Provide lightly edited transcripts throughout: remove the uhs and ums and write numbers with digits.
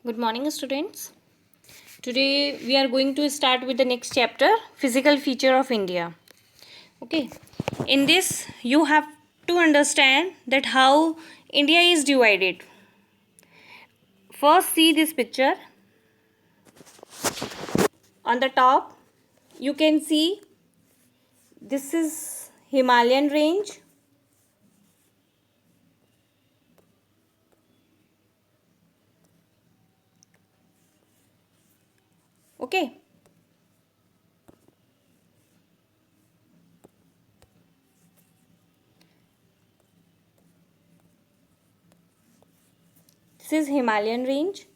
Good morning, students. Today we are going to start with the next chapter, physical feature of India. Okay. In this, you have to understand that how India is divided. First, see this picture. On the top, you can see this is Himalayan range. Okay. This is Himalayan range.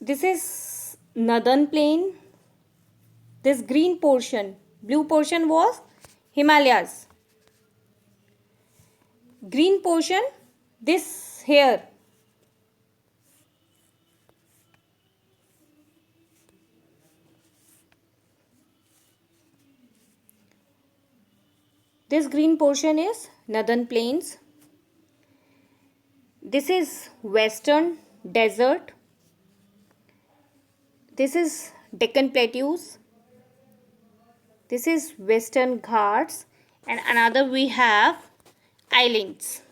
This is northern plain. This green portion, blue portion was Himalayas. Green portion, this here. This green portion is northern plains. This is western desert. This is Deccan plateaus. This is western ghats, and another we have islands.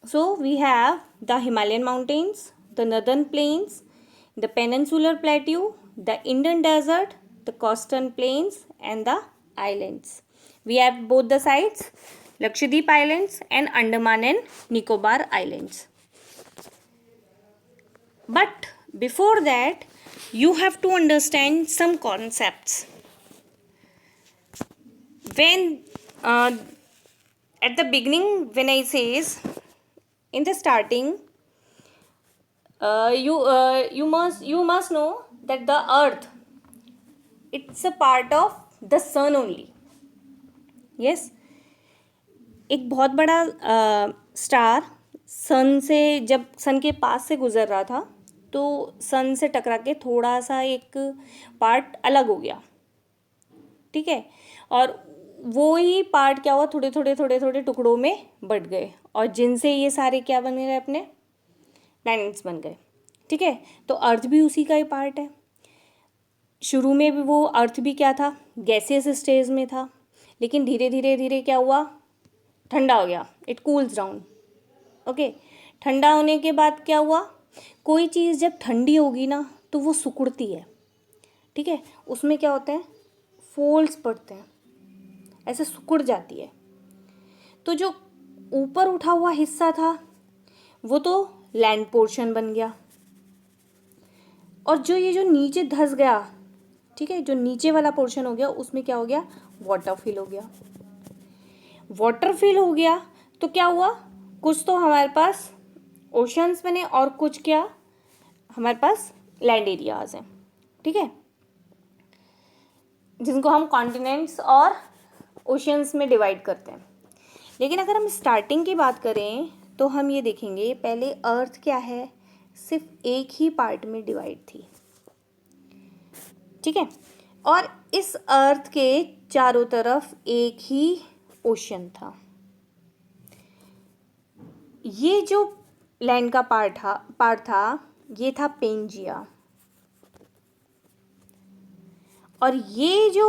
So we have the Himalayan mountains, the northern plains, the peninsular plateau, the Indian desert, the coastal plains, and the islands. We have both the sides, Lakshadweep Islands and Andaman and Nicobar Islands. But before that, you have to understand some concepts. When at the beginning, when I says in the starting, you must know that the earth, it's a part of the sun only. Yes, एक बहुत बड़ा star सन से, जब सन के पास से गुजर रहा था तो सन से टकरा के थोड़ा सा एक पार्ट अलग हो गया. ठीक है, और वो ही पार्ट क्या हुआ, थोड़े थोड़े थोड़े थोड़े टुकड़ों में बट गए, और जिनसे ये सारे क्या बन गए, अपने प्लैनेट्स बन गए. ठीक है, तो अर्थ भी उसी का ही पार्ट है. शुरू में भी वो अर्थ भी क्या था, गैसियस स्टेज में था, लेकिन धीरे धीरे धीरे क्या हुआ, ठंडा हो गया. It cools down. ओके, ठंडा होने के बाद क्या हुआ, कोई चीज़ जब ठंडी होगी ना तो वो सिकुड़ती है. ठीक है, उसमें क्या होते हैं, फोल्ड्स पड़ते हैं, ऐसे सिकुड़ जाती है. तो जो ऊपर उठा हुआ हिस्सा था वो तो लैंड पोर्शन बन गया, और जो नीचे धंस गया, ठीक है, जो नीचे वाला पोर्शन हो गया, उसमें क्या हो गया, वाटर फिल हो गया. वाटर फिल हो गया तो क्या हुआ, कुछ तो हमारे पास ओशंस बने और कुछ क्या हमारे पास लैंड एरियाज हैं. ठीक है, जिनको हम कॉन्टिनेंट्स और ओशंस में डिवाइड करते हैं. लेकिन अगर हम स्टार्टिंग की बात करें तो हम ये देखेंगे, पहले अर्थ क्या है, सिर्फ एक ही पार्ट में डिवाइड थी. ठीक है, और इस अर्थ के चारों तरफ एक ही ओशन था. ये जो लैंड का पार्ट था ये था पेंजिया, और ये जो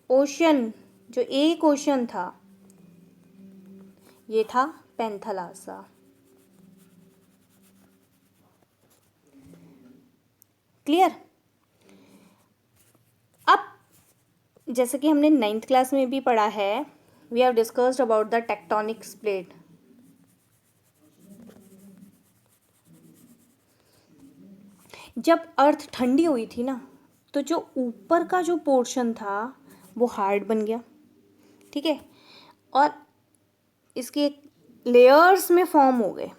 ओशन, जो एक ओशन था, ये था पेंथलासा. क्लियर. अब जैसे कि हमने 9th क्लास में भी पढ़ा है, we have discussed about the tectonic plate. जब अर्थ ठंडी हुई थी ना, तो जो ऊपर का जो पोर्शन था वो हार्ड बन गया. ठीक है, और इसके लेयर्स में फॉर्म हो गए.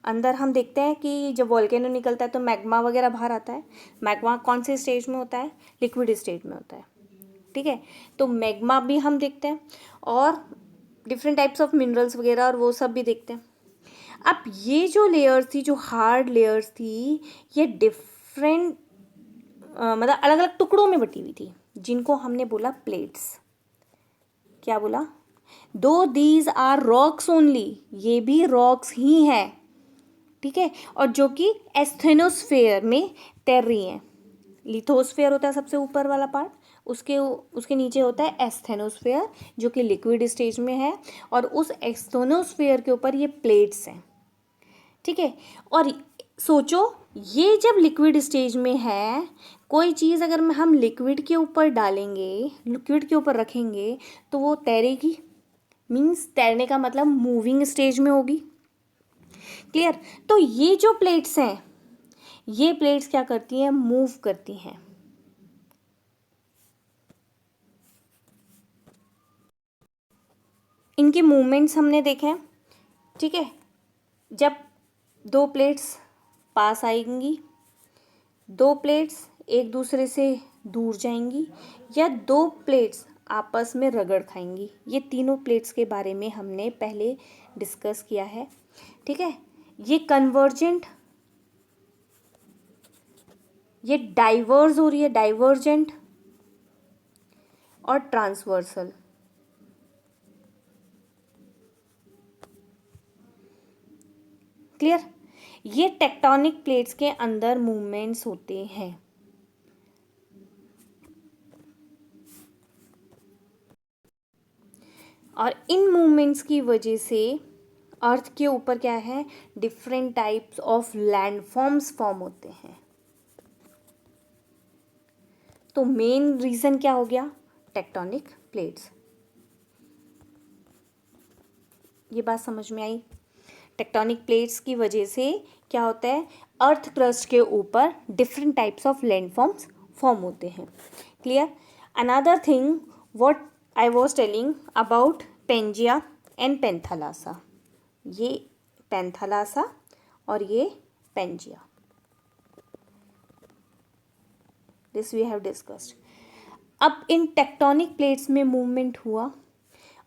अंदर हम देखते हैं कि जब वोल्केनो निकलता है तो मैग्मा वगैरह बाहर आता है. मैग्मा कौन से स्टेज में होता है, लिक्विड स्टेट में होता है. ठीक है, तो मैग्मा भी हम देखते हैं, और डिफरेंट टाइप्स ऑफ मिनरल्स वगैरह और वो सब भी देखते हैं. अब ये जो लेयर्स थी, जो हार्ड लेयर्स थी, ये डिफरेंट मतलब अलग अलग टुकड़ों में बटी हुई थी, जिनको हमने बोला प्लेट्स. क्या बोला, दो दीज आर रॉक्स ओनली, ये भी रॉक्स ही हैं, ठीक है, और जो कि एस्थेनोस्फेयर में तैर रही हैं। लिथोस्फेयर होता है सबसे ऊपर वाला पार्ट, उसके नीचे होता है एस्थेनोस्फेयर जो कि लिक्विड स्टेज में है, और उस एस्थेनोस्फेयर के ऊपर ये प्लेट्स हैं, ठीक है। और सोचो, ये जब लिक्विड स्टेज में है, कोई चीज़ अगर हम लिक्विड के ऊपर डालेंगे, लिक्विड के ऊपर रखेंगे, तो वो तैरेगी, मीन्स तैरने का मतलब मूविंग स्टेज में होगी। क्लियर? तो ये जो प्लेट्स हैं, ये प्लेट्स क्या करती हैं? मूव करती हैं। इनके मूवमेंट्स हमने देखे हैं, ठीक है। जब दो प्लेट्स पास आएंगी, दो प्लेट्स एक दूसरे से दूर जाएंगी, या दो प्लेट्स आपस में रगड़ खाएंगी, ये तीनों प्लेट्स के बारे में हमने पहले डिस्कस किया है, ठीक है। ये कन्वर्जेंट, ये डाइवर्स हो रही है, डाइवर्जेंट और ट्रांसवर्सल। क्लियर? ये टेक्टोनिक प्लेट्स के अंदर मूवमेंट्स होते हैं। और इन मूवमेंट्स की वजह से अर्थ के ऊपर क्या है? Different types of landforms form होते हैं। तो मेन रीजन क्या हो गया? Tectonic plates. ये बात समझ में आई? टेक्टोनिक प्लेट्स की वजह से क्या होता है? अर्थ क्रस्ट के ऊपर different types of landforms form होते हैं। Clear? Another thing what I was telling about Pangaea and Panthalassa. ये पेंथालासा और ये Pangaea, this we have discussed. अब इन टेक्टोनिक प्लेट्स में मूवमेंट हुआ,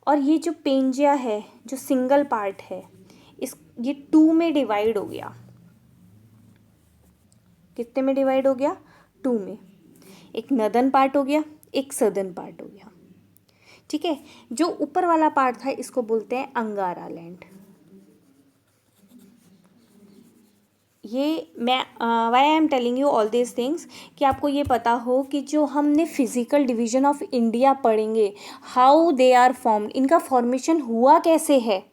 और ये जो पेंजिया है, जो सिंगल पार्ट है, ये टू में डिवाइड हो गया। कितने में डिवाइड हो गया? टू में। एक नॉर्दर्न पार्ट हो गया, एक सदर्न पार्ट हो गया, ठीक है। जो ऊपर वाला पार्ट था इसको बोलते हैं अंगारा लैंड। ये मैं why I am telling you all this things, कि आपको ये पता हो कि जो हमने फिजिकल डिवीजन ऑफ इंडिया पढ़ेंगे, हाउ दे आर फॉर्म्ड, इनका फॉर्मेशन हुआ कैसे है,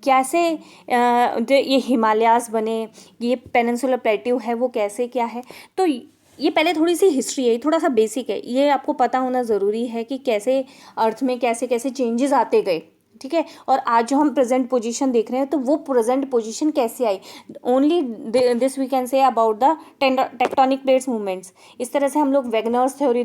कैसे ये हिमालयास बने, ये पेनिनसुलर प्लेट्यू है वो कैसे क्या है। तो ये पहले थोड़ी सी हिस्ट्री है, थोड़ा सा बेसिक है, ये आपको पता होना ज़रूरी है कि कैसे अर्थ में कैसे कैसे चेंजेस आते गए, ठीक है। और आज जो हम प्रेजेंट पोजीशन देख रहे हैं, तो वो प्रेजेंट पोजीशन कैसे आई, only this we can say about the tectonic plates movements. इस तरह से हम लोग वैगनर्स थ्योरी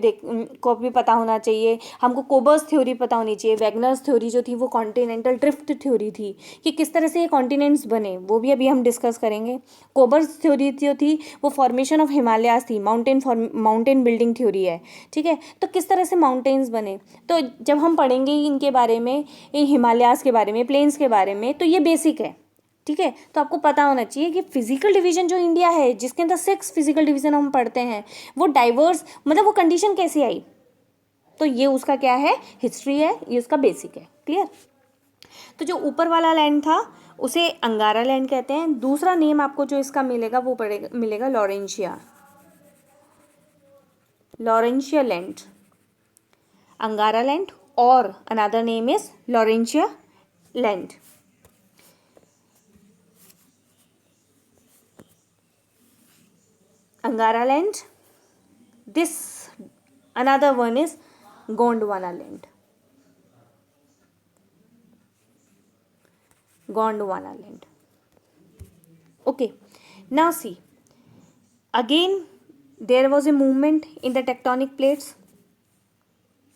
को भी पता होना चाहिए, हमको कोबर्स थ्योरी पता होनी चाहिए। वैगनर्स थ्योरी जो थी वो कॉन्टिनेंटल ड्रिफ्ट थ्योरी थी, कि किस तरह से ये कॉन्टिनेंट्स बने, वो भी अभी हम डिस्कस करेंगे। कोबर्स थ्योरी जो थी वो फॉर्मेशन ऑफ हिमालयास थी, माउंटेन बिल्डिंग थ्योरी है, ठीक है। तो किस तरह से माउंटेन्स बने, तो जब हम पढ़ेंगे इनके बारे में, इन हिमालयास के बारे में, प्लेन्स के बारे में, तो ये बेसिक है, ठीक है। तो आपको पता होना चाहिए कि फिजिकल डिवीजन जो इंडिया है, जिसके अंदर 6 फिजिकल डिवीजन हम पढ़ते हैं, वो डाइवर्स, मतलब वो कंडीशन कैसे आई, तो ये उसका क्या है? हिस्ट्री है, ये उसका बेसिक है। क्लियर? तो जो ऊपर वाला लैंड था उसे अंगारा लैंड कहते हैं। दूसरा नेम आपको जो इसका मिलेगा वो मिलेगा Laurentia, Laurentia land, Angara land, और another name is Laurentia land. Angara land, this another one is Gondwana land, Gondwana land. Okay, now see, again there was a movement in the tectonic plates.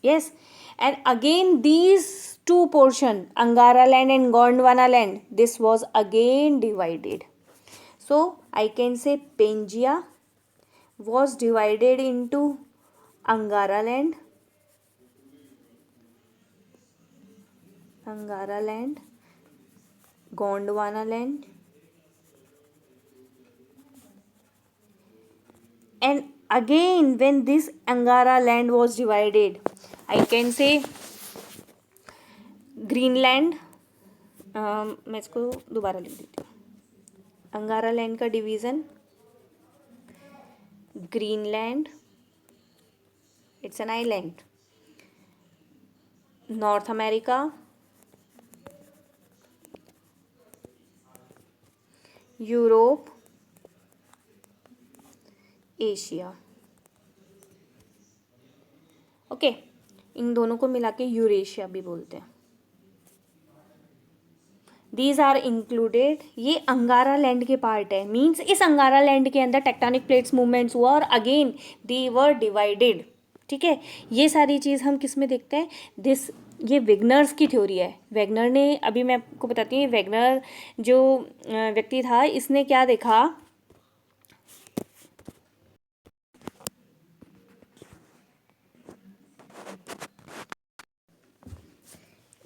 Yes, and again these two portion, Angara land and Gondwana land, this was again divided. So I can say Pangaea was divided into Angara land, Gondwana land, and again when this Angara land was divided, I can say Greenland, मैं इसको दोबारा लिख देती हूँ, Angara land का division Greenland, it's an island, North America, Europe, Asia. Okay, इन दोनों को मिला के यूरेशिया भी बोलते हैं। दीज आर इंक्लूडेड, ये अंगारा लैंड के पार्ट है, मीन्स इस अंगारा लैंड के अंदर टेक्टोनिक प्लेट्स मूवमेंट्स हुआ और अगेन दे वर डिवाइडेड। ठीक है, ये सारी चीज़ हम किस में देखते हैं, ये वेगनर्स की थ्योरी है। वेगनर ने, अभी मैं आपको बताती हूँ, वेगनर जो व्यक्ति था, इसने क्या देखा,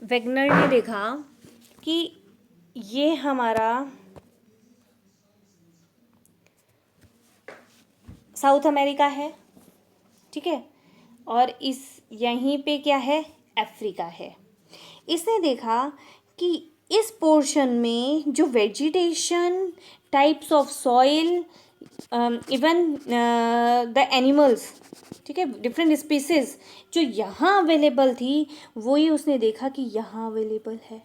वेगनर ने देखा कि ये हमारा साउथ अमेरिका है, ठीक है, और इस यहीं पे क्या है, अफ्रीका है। इसने देखा कि इस पोर्शन में जो vegetation, types of soil, even the animals, ठीक है, डिफरेंट स्पीसीज जो यहाँ अवेलेबल थी, वही उसने देखा कि यहाँ अवेलेबल है।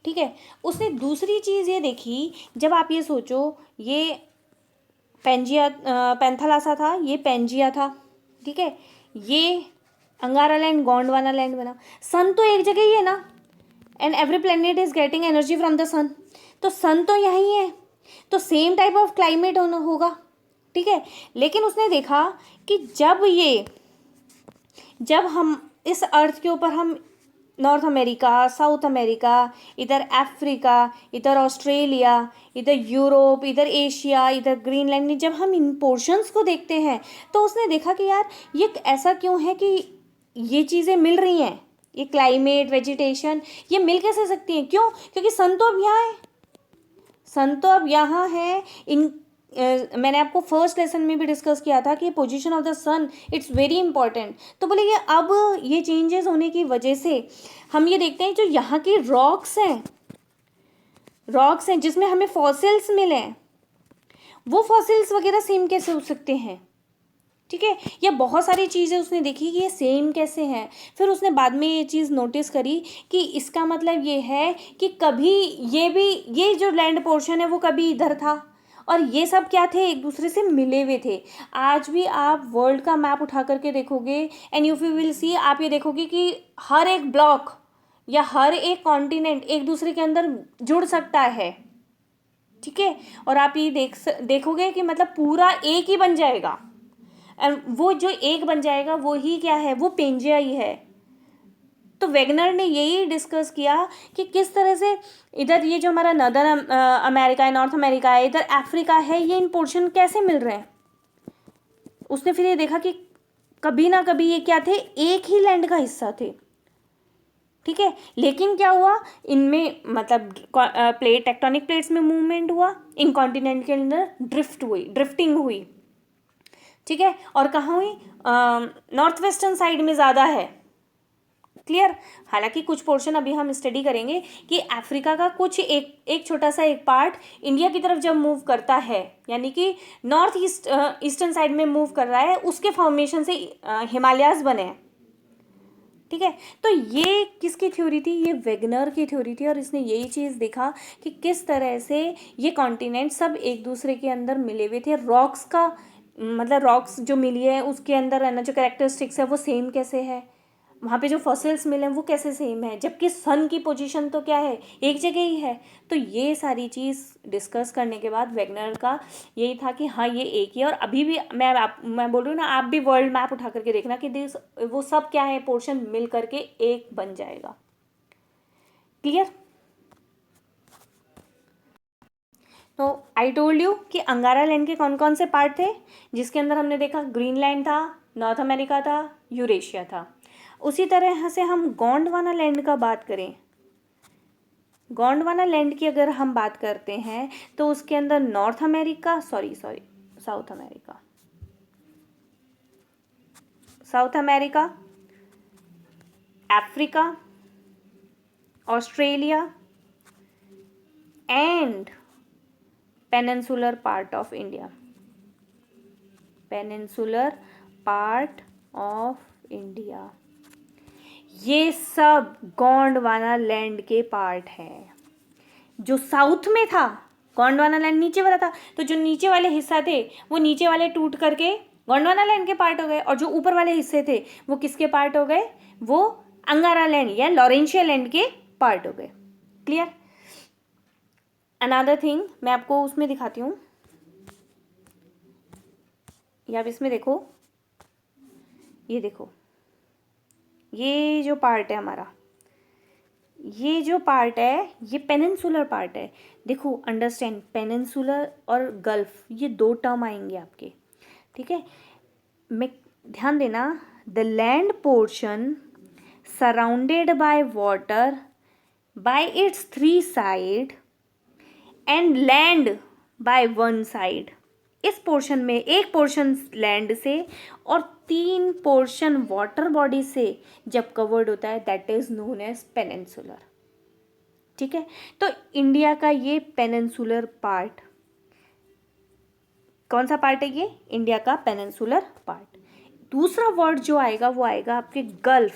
ठीक है, उसने दूसरी चीज़ ये देखी, जब आप ये सोचो, ये पेंजिया, पैंथालासा था, ये पेंजिया था, ठीक है, ये अंगारा लैंड, गोंडवाना लैंड बना। सन तो एक जगह ही है ना, and every planet is getting energy from the sun, तो सन तो यहीं है, तो सेम टाइप ऑफ क्लाइमेट होगा। ठीक है, लेकिन उसने देखा कि जब हम इस अर्थ के ऊपर हम नॉर्थ अमेरिका, साउथ अमेरिका, इधर अफ्रीका, इधर ऑस्ट्रेलिया, इधर यूरोप, इधर एशिया, इधर ग्रीनलैंड, जब हम इन पोर्शंस को देखते हैं, तो उसने देखा कि यार ये ऐसा क्यों है कि ये चीज़ें मिल रही हैं, ये क्लाइमेट, वेजिटेशन, ये मिल कैसे सकती हैं, क्यों, क्योंकि सन तो अब यहाँ है, सन तो अब यहाँ है। मैंने आपको फर्स्ट लेसन में भी डिस्कस किया था कि position of the sun it's very important. तो बोले ये अब ये चेंजेस होने की वजह से हम ये देखते हैं, जो यहाँ की रॉक्स हैं जिसमें हमें फॉसिल्स मिले हैं, वो फॉसिल्स वगैरह सेम कैसे हो सकते हैं। ठीक है, या बहुत सारी चीज़ें उसने देखी कि ये सेम कैसे हैं। फिर उसने बाद में ये चीज़ नोटिस करी कि इसका मतलब ये है कि कभी ये जो लैंड पोर्शन है वो कभी इधर था, और ये सब क्या थे, एक दूसरे से मिले हुए थे। आज भी आप वर्ल्ड का मैप उठा करके देखोगे एंड यू विल सी, आप ये देखोगे कि हर एक ब्लॉक या हर एक कॉन्टिनेंट एक दूसरे के अंदर जुड़ सकता है। ठीक है, और आप ये देखोगे कि मतलब पूरा एक ही बन जाएगा, एंड वो जो एक बन जाएगा वो ही क्या है, वो पेंजिया ही है। तो वेगनर ने यही डिस्कस किया कि किस तरह से इधर ये जो हमारा नॉर्दर्न अमेरिका है, नॉर्थ अमेरिका है, इधर अफ्रीका है, ये इन पोर्शन कैसे मिल रहे हैं। उसने फिर ये देखा कि कभी ना कभी ये क्या थे, एक ही लैंड का हिस्सा थे। ठीक है, लेकिन क्या हुआ इनमें, मतलब टेक्टोनिक प्लेट्स में मूवमेंट हुआ, इन कॉन्टिनेंट के अंदर ड्रिफ्टिंग हुई। ठीक है, और कहाँ हुई, नॉर्थ वेस्टर्न साइड में ज़्यादा है। क्लियर, हालांकि कुछ पोर्शन अभी हम स्टडी करेंगे कि अफ्रीका का कुछ एक छोटा सा एक पार्ट इंडिया की तरफ जब मूव करता है, यानी कि नॉर्थ ईस्टर्न साइड में मूव कर रहा है, उसके फॉर्मेशन से हिमालयाज बने हैं। ठीक है, तो ये किसकी थ्योरी थी, ये वेगनर की थ्योरी थी, और इसने यही चीज़ देखा कि किस तरह से ये कॉन्टिनेंट सब एक दूसरे के अंदर मिले हुए थे। रॉक्स का मतलब रॉक्स जो मिली है उसके अंदर है ना, जो कैरेक्टरिस्टिक्स है वो सेम कैसे है, वहाँ पे जो फॉसिल्स मिले हैं वो कैसे सेम है, जबकि सन की पोजीशन तो क्या है, एक जगह ही है। तो ये सारी चीज़ डिस्कस करने के बाद वेगनर का यही था कि हाँ ये एक ही है। और अभी भी मैं बोल रही हूँ ना, आप भी वर्ल्ड मैप उठा करके देखना कि वो सब क्या है, पोर्शन मिल करके एक बन जाएगा। क्लियर। तो आई टोल्ड यू कि अंगारा लैंड के कौन कौन से पार्ट थे, जिसके अंदर हमने देखा ग्रीनलैंड था, नॉर्थ अमेरिका था, यूरेशिया था। उसी तरह से हम गोंडवाना लैंड का बात करें, गोंडवाना लैंड की अगर हम बात करते हैं तो उसके अंदर north America, south America, Africa, Australia and peninsular part of India, peninsular part of India, ये सब गोंडवाना लैंड के पार्ट हैं। जो साउथ में था गोंडवाना लैंड नीचे वाला था, तो जो नीचे वाले हिस्सा थे वो नीचे वाले टूट करके गोंडवाना लैंड के पार्ट हो गए, और जो ऊपर वाले हिस्से थे वो किसके पार्ट हो गए, वो अंगारा लैंड या लॉरेंशिया लैंड के पार्ट हो गए। क्लियर। अनदर थिंग मैं आपको उसमें दिखाती हूँ, या आप इसमें देखो, ये देखो, ये जो पार्ट है हमारा, ये जो पार्ट है ये पेनिनसुलर पार्ट है। देखो अंडरस्टैंड, पेनिनसुलर और गल्फ ये दो टर्म आएंगे आपके, ठीक है। मैं ध्यान देना, the land portion surrounded by water by its 3 side and land by 1 side. इस पोर्शन में एक पोर्शन लैंड से और 3 पोर्शन वाटर बॉडी से जब कवर्ड होता है that is known as peninsular. ठीक है, तो इंडिया का ये पेनिनसुलर पार्ट, कौन सा पार्ट है ये, इंडिया का पेनिनसुलर पार्ट। दूसरा वर्ड जो आएगा वो आएगा आपके गल्फ,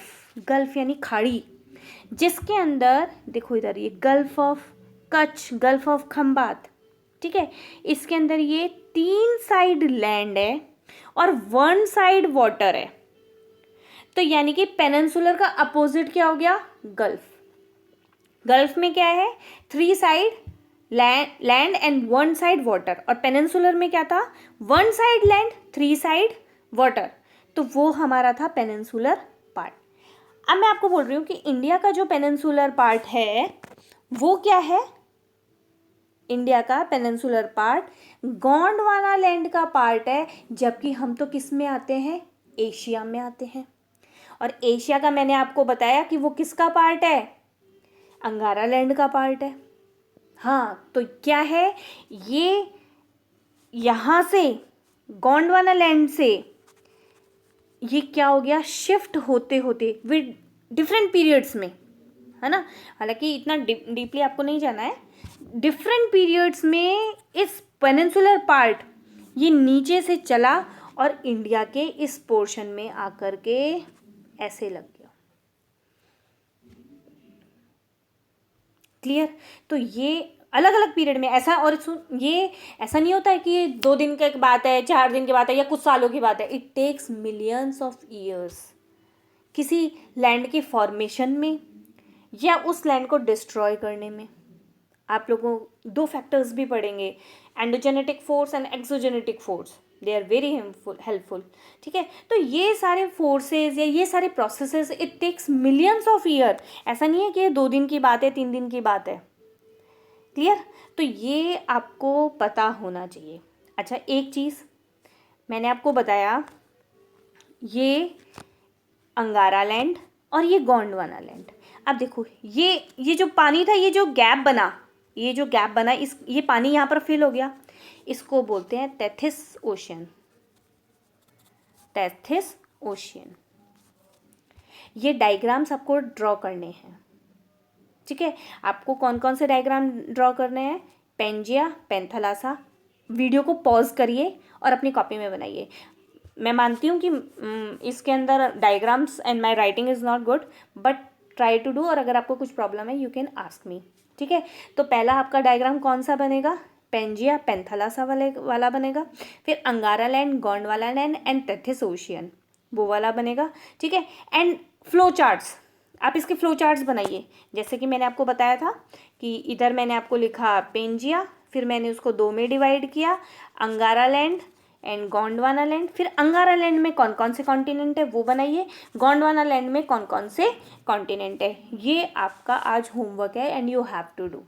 गल्फ यानी खाड़ी, जिसके अंदर देखो इधर ये gulf of Kutch, gulf of Khambhat, ठीक है, इसके अंदर ये 3 साइड लैंड है और 1 साइड वाटर है। तो यानी कि पेनिनसुलर का अपोजिट क्या हो गया, गल्फ। गल्फ में क्या है, 3 side land and 1 side water, और पेनिनसुलर में क्या था, 1 साइड लैंड 3 साइड वाटर। तो वो हमारा था पेनिनसुलर पार्ट। अब मैं आपको बोल रही हूँ कि इंडिया का जो पेनिनसुलर पार्ट है वो क्या है, इंडिया का पेनिनसुलर पार्ट गोंडवाना लैंड का पार्ट है, जबकि हम तो किस में आते हैं, एशिया में आते हैं। और एशिया का मैंने आपको बताया कि वो किसका पार्ट है, अंगारा लैंड का पार्ट है। हाँ, तो क्या है ये, यहाँ से गोंडवाना लैंड से ये क्या हो गया, शिफ्ट होते होते विद डिफरेंट पीरियड्स में, है ना। हालांकि इतना डीपली आपको नहीं जाना है, डिफरेंट पीरियड्स में इस पेनिनसुलर पार्ट ये नीचे से चला और इंडिया के इस पोर्शन में आकर के ऐसे लग गया। क्लियर। तो ये अलग अलग पीरियड में ऐसा, और ये ऐसा नहीं होता है कि ये 2 दिन की बात है, 4 दिन की बात है या कुछ सालों की बात है। It takes millions of years किसी लैंड के फॉर्मेशन में या उस लैंड को डिस्ट्रॉय करने में। आप लोगों 2 फैक्टर्स भी पढ़ेंगे, endogenetic force and exogenetic force, they are very helpful. ठीक है, तो ये सारे फोर्सेस या ये सारे processes it takes millions of year. ऐसा नहीं है कि ये 2 दिन की बात है, 3 दिन की बात है। क्लियर। तो ये आपको पता होना चाहिए। अच्छा, एक चीज़ मैंने आपको बताया, ये अंगारा लैंड और ये गोंडवाना लैंड। अब देखो ये जो पानी था, ये जो गैप बना, इस ये पानी यहाँ पर फिल हो गया, इसको बोलते हैं टेथिस ओशियन। टेथिस ओशियन, ये डायग्राम्स आपको ड्रॉ करने हैं। ठीक है, आपको कौन कौन से डायग्राम ड्रॉ करने हैं, पेंजिया, पेंथलासा। वीडियो को पॉज करिए और अपनी कॉपी में बनाइए। मैं मानती हूँ कि इसके अंदर diagrams and my writing is not good, but try to do, और अगर आपको कुछ प्रॉब्लम है यू कैन आस्क मी। ठीक है, तो पहला आपका डायग्राम कौन सा बनेगा, पेंजिया पेंथलासा वाला बनेगा। फिर अंगारा land, Gondwana land and Tethys ocean, वो वाला बनेगा। ठीक है, एंड फ्लो चार्ट्स, आप इसके फ्लो चार्ट्स बनाइए। जैसे कि मैंने आपको बताया था कि इधर मैंने आपको लिखा पेंजिया, फिर मैंने उसको 2 में डिवाइड किया, अंगारा लैंड एंड गोंडवाना लैंड। फिर अंगारा लैंड में कौन कौन से कॉन्टिनेंट है वो बनाइए, गोंडवाना लैंड में कौन कौन से कॉन्टिनेंट है। ये आपका आज होमवर्क है and you have to do.